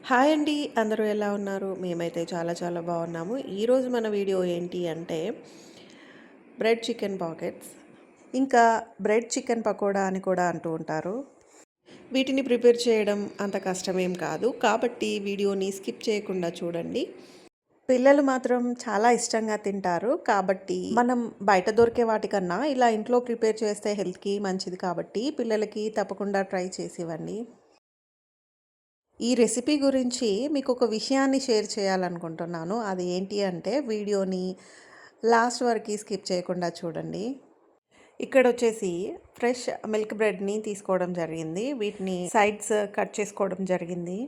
Hi అండి. అందరూ ఎలా ఉన్నారు? మేమైతే చాలా చాలా బాగున్నాము. ఈరోజు మన వీడియో ఏంటి అంటే బ్రెడ్ చికెన్ పాకెట్స్, ఇంకా బ్రెడ్ చికెన్ పకోడా అని కూడా అంటూ ఉంటారు. వీటిని ప్రిపేర్ చేయడం అంత కష్టమేం కాదు, కాబట్టి వీడియోని స్కిప్ చేయకుండా చూడండి. పిల్లలు మాత్రం చాలా ఇష్టంగా తింటారు, కాబట్టి మనం బయట దొరికే వాటికన్నా ఇలా ఇంట్లో ప్రిపేర్ చేస్తే హెల్త్కి మంచిది, కాబట్టి పిల్లలకి తప్పకుండా ట్రై చేసి ఇవ్వండి. ఈ రెసిపీ గురించి మీకు ఒక విషయాన్ని షేర్ చేయాలనుకుంటున్నాను. అది ఏంటి అంటే వీడియోని లాస్ట్ వరకు స్కిప్ చేయకుండా చూడండి. ఇక్కడ వచ్చేసి ఫ్రెష్ మిల్క్ బ్రెడ్ని తీసుకోవడం జరిగింది. వీటిని సైడ్స్ కట్ చేసుకోవడం జరిగింది.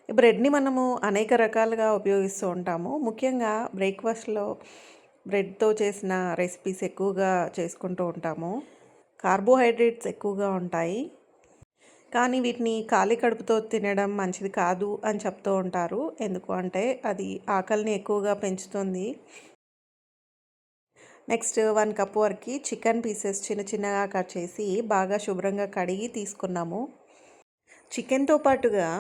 ఈ బ్రెడ్ని మనము అనేక రకాలుగా ఉపయోగిస్తూ ఉంటాము. ముఖ్యంగా బ్రేక్ఫాస్ట్లో బ్రెడ్తో చేసిన రెసిపీస్ ఎక్కువగా చేసుకుంటూ ఉంటాము. కార్బోహైడ్రేట్స్ ఎక్కువగా ఉంటాయి, కానీ వీటిని ఖాళీ కడుపుతో తినడం మంచిది కాదు అని చెప్తూ ఉంటారు. ఎందుకు అంటే అది ఆకలిని ఎక్కువగా పెంచుతుంది. నెక్స్ట్ 1 కప్ వరకు చికెన్ పీసెస్ చిన్న చిన్నగా కట్ చేసి బాగా శుభ్రంగా కడిగి తీసుకున్నాము. చికెన్తో పాటుగా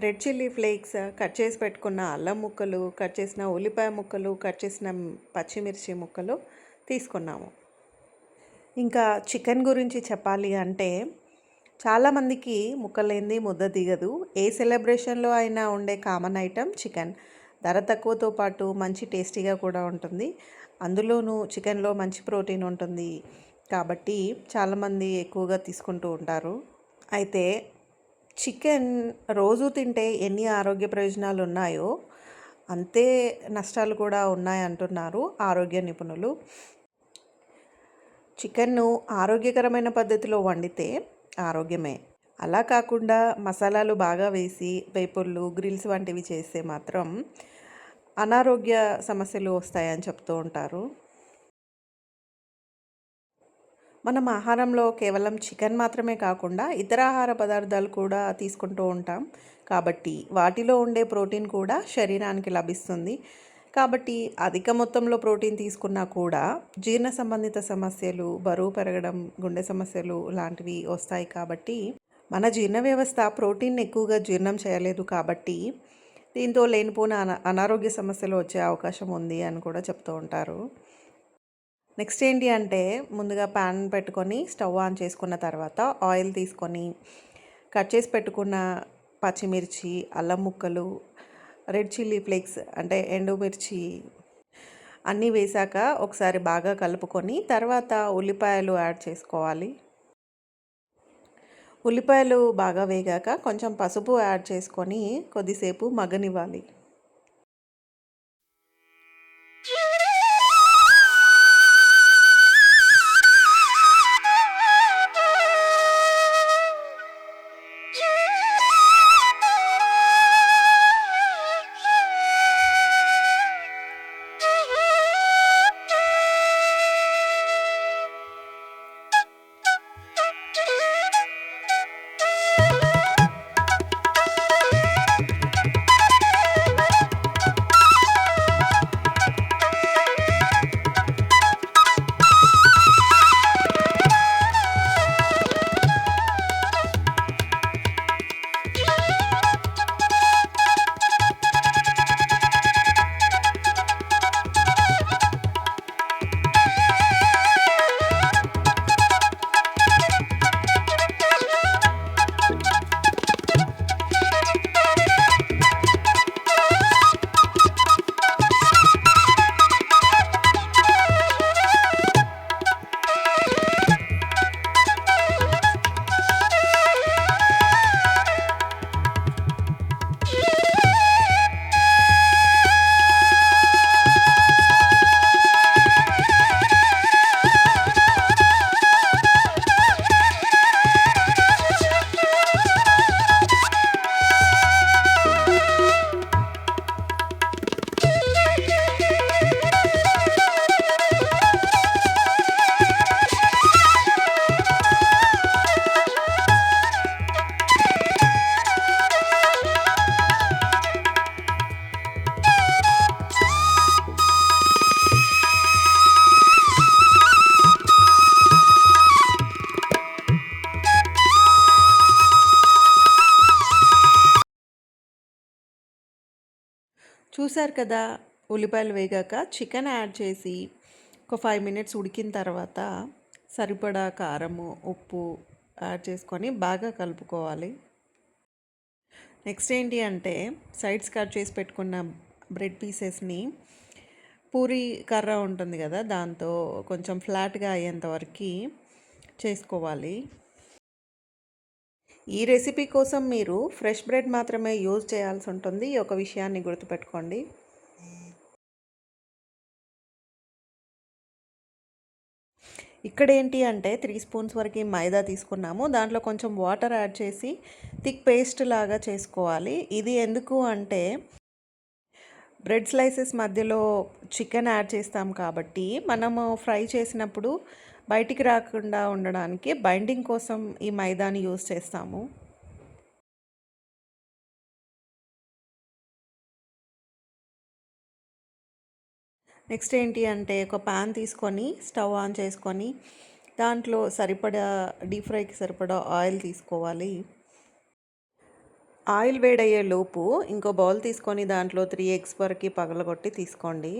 రెడ్ చిల్లీ ఫ్లేక్స్, కట్ చేసి పెట్టుకున్న అల్లం ముక్కలు, కట్ చేసిన ఉల్లిపాయ ముక్కలు, కట్ చేసిన పచ్చిమిర్చి ముక్కలు తీసుకున్నాము. ఇంకా చికెన్ గురించి చెప్పాలి అంటే చాలామందికి ముక్కలేంది ముద్ద దిగదు. ఏ సెలబ్రేషన్లో అయినా ఉండే కామన్ ఐటెం చికెన్. ధర తక్కువతో పాటు మంచి టేస్టీగా కూడా ఉంటుంది. అందులోనూ చికెన్లో మంచి ప్రోటీన్ ఉంటుంది, కాబట్టి చాలామంది ఎక్కువగా తీసుకుంటూ ఉంటారు. అయితే చికెన్ రోజు తింటే ఎన్ని ఆరోగ్య ప్రయోజనాలు ఉన్నాయో అంతే నష్టాలు కూడా ఉన్నాయంటున్నారు ఆరోగ్య నిపుణులు. చికెన్ను ఆరోగ్యకరమైన పద్ధతిలో వండితే ఆరోగ్యమే. అలా కాకుండా మసాలాలు బాగా వేసి వేపుళ్ళు, గ్రిల్స్ వంటివి చేస్తే మాత్రం అనారోగ్య సమస్యలు వస్తాయని చెప్తూ ఉంటారు. మనం ఆహారంలో కేవలం చికెన్ మాత్రమే కాకుండా ఇతర ఆహార పదార్థాలు కూడా తీసుకుంటూ ఉంటాం, కాబట్టి వాటిలో ఉండే ప్రోటీన్ కూడా శరీరానికి లభిస్తుంది. కాబట్టి అధిక మొత్తంలో ప్రోటీన్ తీసుకున్నా కూడా జీర్ణ సంబంధిత సమస్యలు, బరువు పెరగడం, గుండె సమస్యలు లాంటివి వస్తాయి. కాబట్టి మన జీర్ణ వ్యవస్థ ప్రోటీన్ ఎక్కువగా జీర్ణం చేయలేదు, కాబట్టి దీంతో లేనిపోయిన అనారోగ్య సమస్యలు వచ్చే అవకాశం ఉంది అని కూడా చెప్తూ ఉంటారు. నెక్స్ట్ ఏంటి అంటే ముందుగా ప్యాన్ పెట్టుకొని స్టవ్ ఆన్ చేసుకున్న తర్వాత ఆయిల్ తీసుకొని కట్ చేసి పెట్టుకున్న పచ్చిమిర్చి, అల్లం ముక్కలు, రెడ్ చిల్లీ ఫ్లేక్స్ అంటే ఎండుమిర్చి అన్నీ వేశాక ఒకసారి బాగా కలుపుకొని తర్వాత ఉల్లిపాయలు యాడ్ చేసుకోవాలి. ఉల్లిపాయలు బాగా వేగాక కొంచెం పసుపు యాడ్ చేసుకొని కొద్దిసేపు మగ్గనివ్వాలి. చూసారు కదా, ఉల్లిపాయలు వేగాక చికెన్ యాడ్ చేసి ఒక 5 మినిట్స్ ఉడికిన తర్వాత సరిపడా కారము, ఉప్పు యాడ్ చేసుకొని బాగా కలుపుకోవాలి. నెక్స్ట్ ఏంటి అంటే సైడ్స్ కట్ చేసి పెట్టుకున్న బ్రెడ్ పీసెస్ని పూరి కర్ర ఉంటుంది కదా, దాంతో కొంచెం ఫ్లాట్గా అయ్యేంత వరకు చేసుకోవాలి. ఈ రెసిపీ కోసం మీరు ఫ్రెష్ బ్రెడ్ మాత్రమే యూజ్ చేయాల్సి ఉంటుంది. ఈ ఒక విషయాన్ని గుర్తుపెట్టుకోండి. ఇక్కడ ఏంటి అంటే 3 స్పూన్స్ వరకు మైదా తీసుకున్నాము. దాంట్లో కొంచెం వాటర్ యాడ్ చేసి థిక్ పేస్ట్ లాగా చేసుకోవాలి. ఇది ఎందుకు అంటే బ్రెడ్ స్లైసెస్ మధ్యలో చికెన్ యాడ్ చేస్తాం కాబట్టి మనము ఫ్రై చేసినప్పుడు బయటికి రాకుండా ఉండడానికి బైండింగ్ కోసం ఈ మైదాని యూజ్ చేస్తాము. నెక్స్ట్ ఏంటి అంటే ఒక ప్యాన్ తీసుకొని స్టవ్ ఆన్ చేసుకొని దాంట్లో సరిపడా డీప్ ఫ్రైకి సరిపడా ఆయిల్ తీసుకోవాలి. ఆయిల్ వేడయ్యే లోపు ఇంకో బౌల్ తీసుకొని దాంట్లో 3 ఎగ్స్ వరకు పగలగొట్టి తీసుకోండి.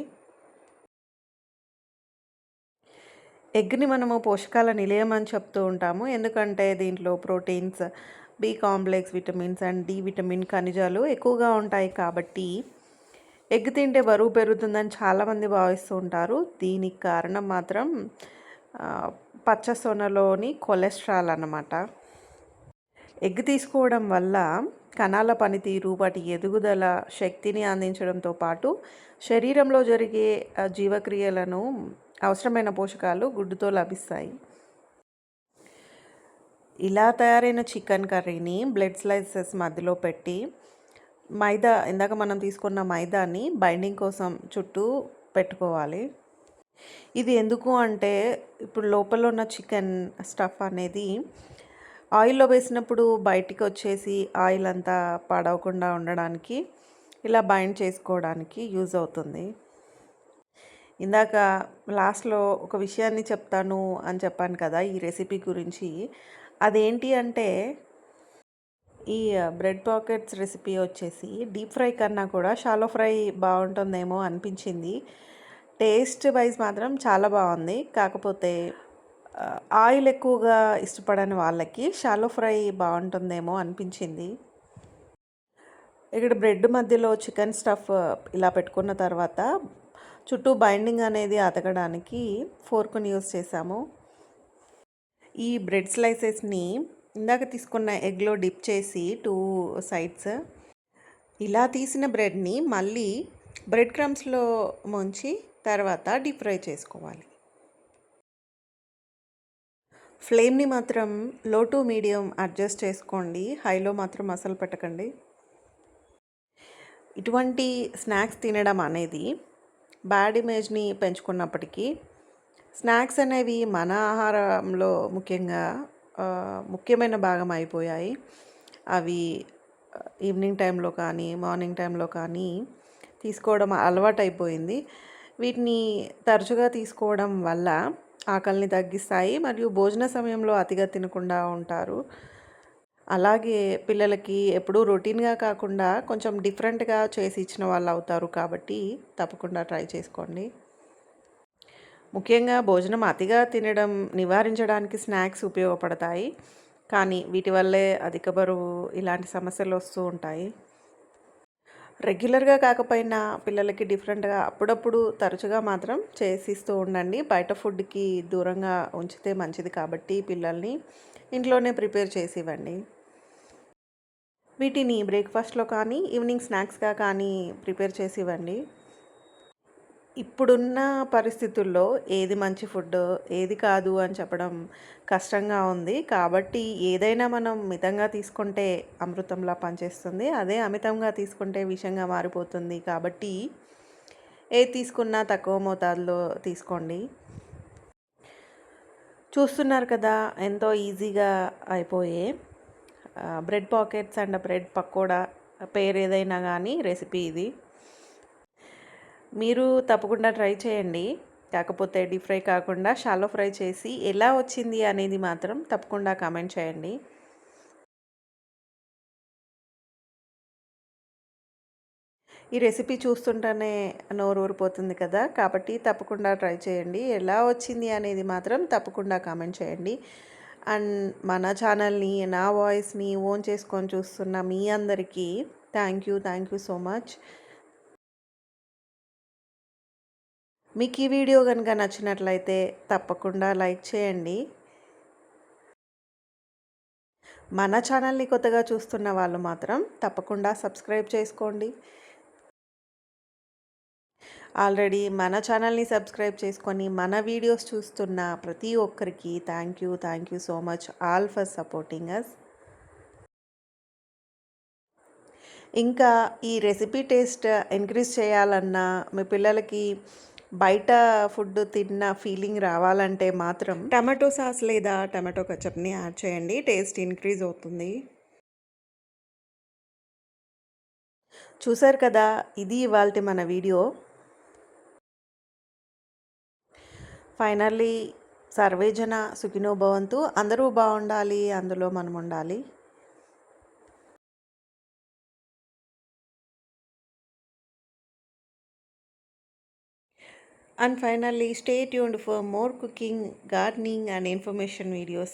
ఎగ్ని మనము పోషకాల నిలయం అని చెప్తూ ఉంటాము. ఎందుకంటే దీంట్లో proteins, B complex vitamins and D vitamin ఖనిజాలు ఎక్కువగా ఉంటాయి కాబట్టి ఎగ్ తింటే బరువు పెరుగుతుందని చాలామంది భావిస్తూ ఉంటారు. దీనికి కారణం మాత్రం పచ్చ సొనలోని కొలెస్ట్రాల్ అన్నమాట. ఎగ్ తీసుకోవడం వల్ల కణాల పనితీరు, వాటి ఎదుగుదల, శక్తిని అందించడంతో పాటు శరీరంలో జరిగే జీవక్రియలను అవసరమైన పోషకాలు గుడ్డుతో లభిస్తాయి. ఇలా తయారైన చికెన్ కర్రీని బ్రెడ్ స్లైసెస్ మధ్యలో పెట్టి మైదా, ఇందాక మనం తీసుకున్న మైదాని బైండింగ్ కోసం చుట్టూ పెట్టుకోవాలి. ఇది ఎందుకు అంటే ఇప్పుడు లోపల ఉన్న చికెన్ స్టఫ్ అనేది ఆయిల్లో వేసినప్పుడు బయటికి వచ్చేసి ఆయిల్ అంతా పాడవకుండా ఉండడానికి ఇలా బైండ్ చేసుకోవడానికి యూజ్ అవుతుంది. ఇందాక లాస్ట్లో ఒక విషయాన్ని చెప్తాను అని చెప్పాను కదా ఈ రెసిపీ గురించి. అదేంటి అంటే ఈ బ్రెడ్ పాకెట్స్ రెసిపీ వచ్చేసి డీప్ ఫ్రై కన్నా కూడా షాలో ఫ్రై బాగుంటుందేమో అనిపించింది. టేస్ట్ వైజ్ మాత్రం చాలా బాగుంది. కాకపోతే ఆయిల్ ఎక్కువగా ఇష్టపడని వాళ్ళకి షాలో ఫ్రై బాగుంటుందేమో అనిపించింది. ఇక్కడ బ్రెడ్ మధ్యలో చికెన్ స్టఫ్ ఇలా పెట్టుకున్న తర్వాత చుట్టూ బైండింగ్ అనేది అతకడానికి ఫోర్క్ని యూస్ చేసాము. ఈ బ్రెడ్ స్లైసెస్ని ఇందాక తీసుకున్న ఎగ్లో డిప్ చేసి 2 సైడ్స్ ఇలా తీసిన బ్రెడ్ని మళ్ళీ బ్రెడ్ క్రమ్స్లో ముంచి తర్వాత డీప్ ఫ్రై చేసుకోవాలి. ఫ్లేమ్ని మాత్రం లో టు మీడియం అడ్జస్ట్ చేసుకోండి. హైలో మాత్రం అసలు పెట్టకండి. ఇటువంటి స్నాక్స్ తినడం అనేది బ్యాడ్ ఇమేజ్ని పెంచుకున్నప్పటికీ స్నాక్స్ అనేవి మన ఆహారంలో ముఖ్యమైన భాగం అయిపోయాయి. అవి ఈవినింగ్ టైంలో కానీ మార్నింగ్ టైంలో కానీ తీసుకోవడం అలవాటైపోయింది. వీటిని తరచుగా తీసుకోవడం వల్ల ఆకలిని తగ్గిస్తాయి మరియు భోజన సమయంలో అతిగా తినకుండా ఉంటారు. అలాగే పిల్లలకి ఎప్పుడూ రొటీన్గా కాకుండా కొంచెం డిఫరెంట్గా చేసి ఇచ్చిన వాళ్ళు అవుతారు కాబట్టి తప్పకుండా ట్రై చేసుకోండి. ముఖ్యంగా భోజనం అతిగా తినడం నివారించడానికి స్నాక్స్ ఉపయోగపడతాయి, కానీ వీటి వల్లే అధిక బరువు ఇలాంటి సమస్యలు వస్తూ ఉంటాయి. రెగ్యులర్గా కాకపోయినా పిల్లలకి డిఫరెంట్గా అప్పుడప్పుడు తరచుగా మాత్రం చేసిస్తూ ఉండండి. బయట ఫుడ్కి దూరంగా ఉంచితే మంచిది కాబట్టి పిల్లల్ని ఇంట్లోనే ప్రిపేర్ చేసి ఇవ్వండి. వీటిని బ్రేక్ఫాస్ట్లో కానీ ఈవినింగ్ స్నాక్స్గా కానీ ప్రిపేర్ చేసి ఇవ్వండి. ఇప్పుడున్న పరిస్థితుల్లో ఏది మంచి ఫుడ్, ఏది కాదు అని చెప్పడం కష్టంగా ఉంది. కాబట్టి ఏదైనా మనం మితంగా తీసుకుంటే అమృతంలా పనిచేస్తుంది. అదే అమితంగా తీసుకుంటే విషంగా మారిపోతుంది. కాబట్టి ఏది తీసుకున్నా తక్కువ మోతాదులో తీసుకోండి. చూస్తున్నారు కదా, ఎంతో ఈజీగా అయిపోయే bread pockets and bread pakoda, పేరు ఏదైనా కానీ రెసిపీ ఇది. మీరు తప్పకుండా ట్రై చేయండి. కాకపోతే డీప్ ఫ్రై కాకుండా షాలో ఫ్రై చేసి ఎలా వచ్చింది అనేది మాత్రం తప్పకుండా కామెంట్ చేయండి. ఈ రెసిపీ చూస్తుంటేనే నోరు ఊరిపోతుంది కదా, కాబట్టి తప్పకుండా ట్రై చేయండి. ఎలా వచ్చింది అనేది మాత్రం తప్పకుండా కామెంట్ చేయండి. అండ్ మన ఛానల్ని, నా వాయిస్ని ఓన్ చేసుకొని చూస్తున్న మీ అందరికీ థ్యాంక్ యూ సో మచ్. మీకు ఈ వీడియో కనుక నచ్చినట్లయితే తప్పకుండా లైక్ చేయండి. మన ఛానల్ని కొత్తగా చూస్తున్న వాళ్ళు మాత్రం తప్పకుండా సబ్స్క్రైబ్ చేసుకోండి. ఆల్రెడీ మన ఛానల్ని సబ్స్క్రైబ్ చేసుకొని మన వీడియోస్ చూస్తున్న ప్రతి ఒక్కరికి thank you so much all for supporting us. ఇంకా ఈ రెసిపీ టేస్ట్ ఇంక్రీజ్ చేయాలన్నా, మీ పిల్లలకి బయట ఫుడ్ తిన్న ఫీలింగ్ రావాలంటే మాత్రం టమాటో సాస్ లేదా టమాటో కచప్ని యాడ్ చేయండి. టేస్ట్ ఇంక్రీజ్ అవుతుంది. చూసారు కదా, ఇది ఇవాల్టి మన వీడియో. ఫైనల్లీ సర్వేజన సుఖినో భవంతు. అందరూ బాగుండాలి, అందులో మనం ఉండాలి. And finally, stay tuned for more cooking, gardening and information videos.